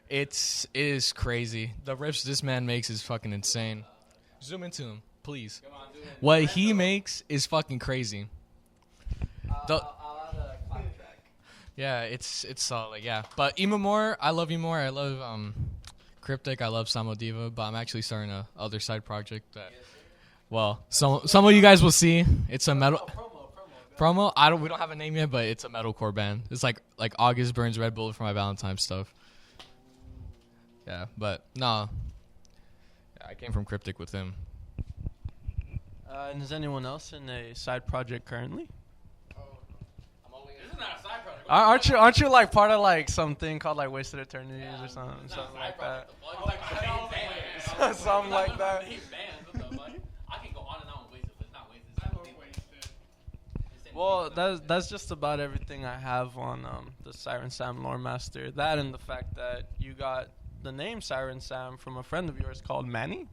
E: It is crazy. The riffs this man makes is fucking insane. Zoom into him, please. What he makes is fucking crazy. Yeah, it's solid. Yeah, but even more, I love you more. I love Cryptic. I love Samodiva, but I'm actually starting a other side project that. Well, some of you guys will see. It's a metal promo. We don't have a name yet, but it's a metalcore band. It's like August Burns Red Bullet for my Valentine's stuff. Yeah, but no. Yeah, I came from Cryptic with him.
A: And is anyone else in a side project currently?
C: This is not a side project.
A: Aren't you like part of like something called like Wasted Eternities or something like that? Something like that.
C: I can go on and on with Wasted, but it's not Wasted.
A: Well, that's just about everything I have on the Siren Sam Lore Master. That and the fact that you got the name Siren Sam from a friend of yours called Manny.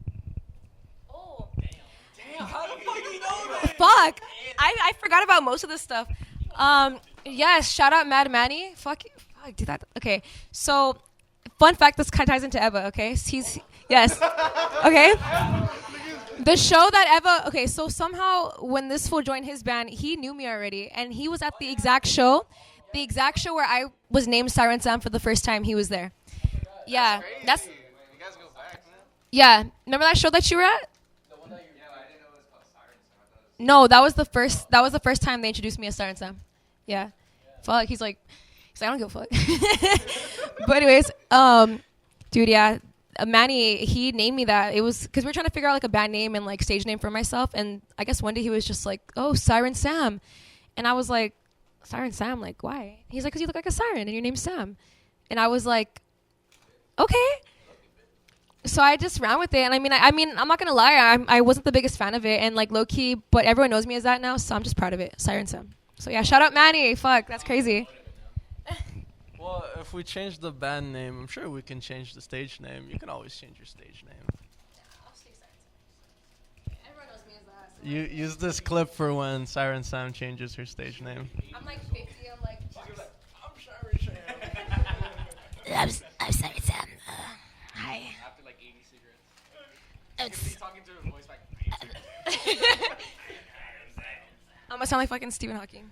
F: Oh.
C: Damn, how the fuck you know that?
F: Fuck. I forgot about most of this stuff. Yes, shout out Mad Manny. Fuck, do that. Okay, so fun fact, this kind of ties into Eva. Okay, yes. Okay. The show that Eva. Okay, so somehow when this fool joined his band, he knew me already, and he was at the exact show where I was named Siren Sam for the first time. He was there. Yeah, that's.
D: You guys go back, man.
F: Yeah, remember that show that you were at?
D: I didn't know it was called Siren Sam.
F: No, that was the first time they introduced me as Siren Sam. Yeah. Fuck. He's like, I don't give a fuck. But anyways, dude, yeah, Manny, he named me that. It was because we were trying to figure out like a band name and like stage name for myself. And I guess one day he was just like, oh, Siren Sam. And I was like, Siren Sam? Like, why? He's like, because you look like a siren and your name's Sam. And I was like, okay. So I just ran with it. And I mean, I'm not going to lie. I wasn't the biggest fan of it. And like low key, but everyone knows me as that now. So I'm just proud of it. Siren Sam. So yeah, shout out Manny. Fuck, that's crazy.
A: Well, if we change the band name, I'm sure we can change the stage name. You can always change your stage name.
F: Everyone knows me as that. So
A: You use this clip for when Siren Sam changes her stage name.
F: I'm like 50. I'm like,
A: I'm Siren Sam.
F: I'm Siren Sam. Hi.
C: After like 80 cigarettes. Talking to her voice like.
F: I'm gonna sound like fucking Stephen Hawking.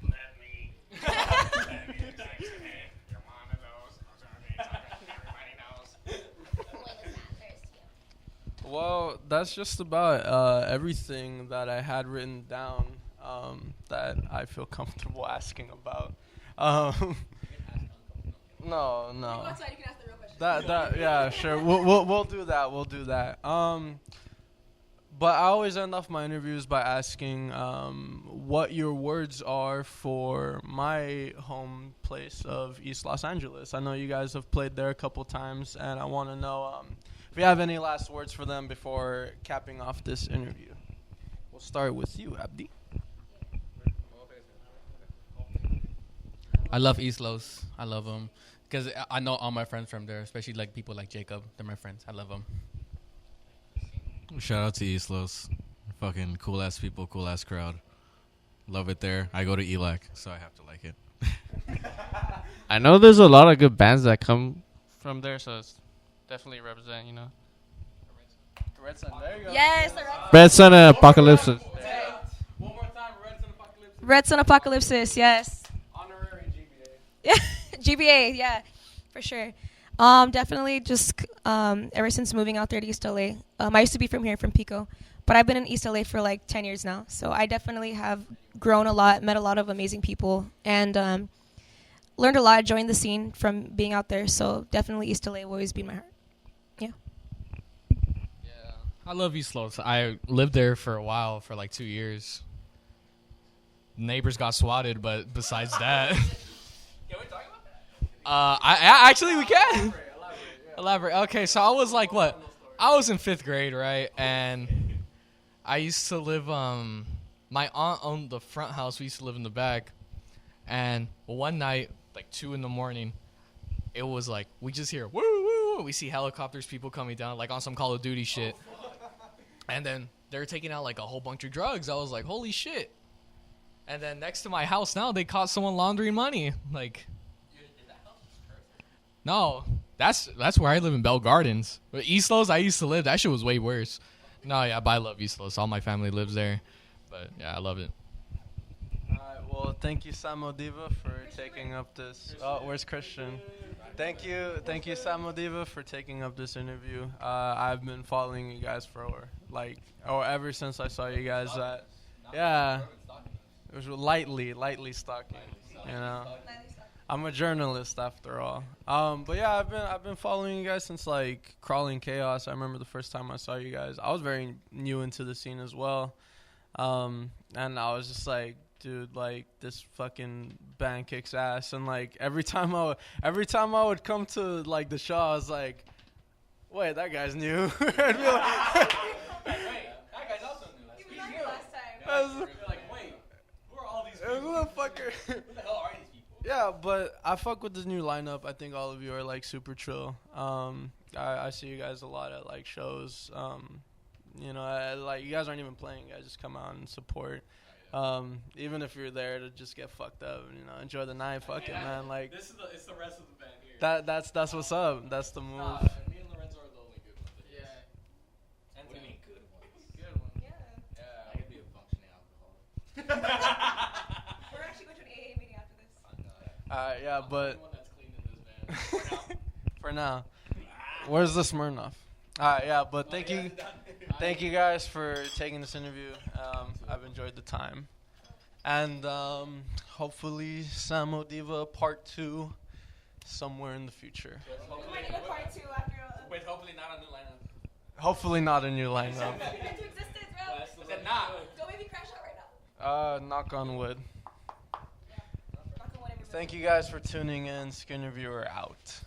A: Well, that's just about everything that I had written down that I feel comfortable asking about. No.
F: You can ask the real question.
A: That yeah, sure. We'll do that. We'll do that. But I always end off my interviews by asking what your words are for my home place of East Los Angeles. I know you guys have played there a couple times, and I want to know if you have any last words for them before capping off this interview. We'll start with you, Abdi.
C: I love East Los. I love them because I know all my friends from there, especially like people like Jacob. They're my friends. I love them.
G: Shout out to East Los.
B: Fucking cool ass people, cool ass crowd. Love it there. I go to ELAC, so I have to like it.
D: I know there's a lot of good bands that come from there, so it's definitely represent, you know. Red Sun, there you go.
F: Yes, the
D: Red Sun and Apocalypse.
A: One more time, Red Sun Apocalypse.
F: Red Sun Apocalypsis, yes.
A: Honorary GBA.
F: Yeah, GBA, yeah, for sure. Definitely just ever since moving out there to East LA. I used to be from here, from Pico, but I've been in East LA for like 10 years now. So I definitely have grown a lot, met a lot of amazing people, and learned a lot, joined the scene from being out there. So definitely East LA will always be in my heart. Yeah.
E: Yeah, I love East Los. I lived there for a while, for like 2 years. Neighbors got swatted, but besides that,
A: Can we talk about that?
E: I actually we can elaborate. Okay, so I was like, what? I was in 5th grade, right? And I used to live. My aunt owned the front house. We used to live in the back. And one night, like 2 a.m, it was like we just hear woo woo woo. We see helicopters, people coming down, like on some Call of Duty shit. And then they're taking out like a whole bunch of drugs. I was like, holy shit. And then next to my house now, they caught someone laundering money. Like, no, that's where I live in Bell Gardens. But East Los, I used to live. That shit was way worse. No, yeah, but I love East Los. All my family lives there. But yeah, I love it.
A: All right, well, thank you, Samodiva, for taking up this. Oh, where's Christian? Thank you, Samodiva, for taking up this interview. I've been following you guys for ever since I saw you guys. Yeah, it was lightly stalking. You know, I'm a journalist after all. But yeah, I've been following you guys since like Crawling Chaos. I remember the first time I saw you guys. I was very new into the scene as well. And I was just like, dude, like this fucking band kicks ass. And like every time I would come to like the show, I was like, wait, that guy's new. I'd be like,
C: Wait, that guy's also new.
F: He was not here last time.
A: I was
C: Like, wait, who are all these
A: Who the fucker?
C: Who the hell are these people?
A: Yeah, but I fuck with this new lineup. I think all of you are like super chill. I see you guys a lot at like shows. You know, like you guys aren't even playing. You guys just come out and support. Even if you're there to just get fucked up, you know, enjoy the night. Fuck it, man. Like
C: It's the rest of the band here.
A: that's what's up. That's the move.
C: Me and Lorenzo are the only good ones. Yeah. And what do you mean good ones? Good ones.
F: Yeah.
B: I could be a functioning alcoholic.
F: We're actually going to an AA meeting after this.
A: Yeah, but
C: One that's clean in this band.
A: for now, where's the Smirnoff? Yeah, but thank you guys for taking this interview. I've enjoyed the time, and hopefully Samodiva Part 2 somewhere in the future.
F: We might do a part 2 after.
C: Wait, hopefully not a new lineup.
A: Hopefully not a new lineup.
F: Get into existence, bro.
C: I said nah.
F: Don't make me crash out right now.
A: Knock on wood.
F: Knock on wood, everybody.
A: Thank you guys for tuning in. Schinterviewer out.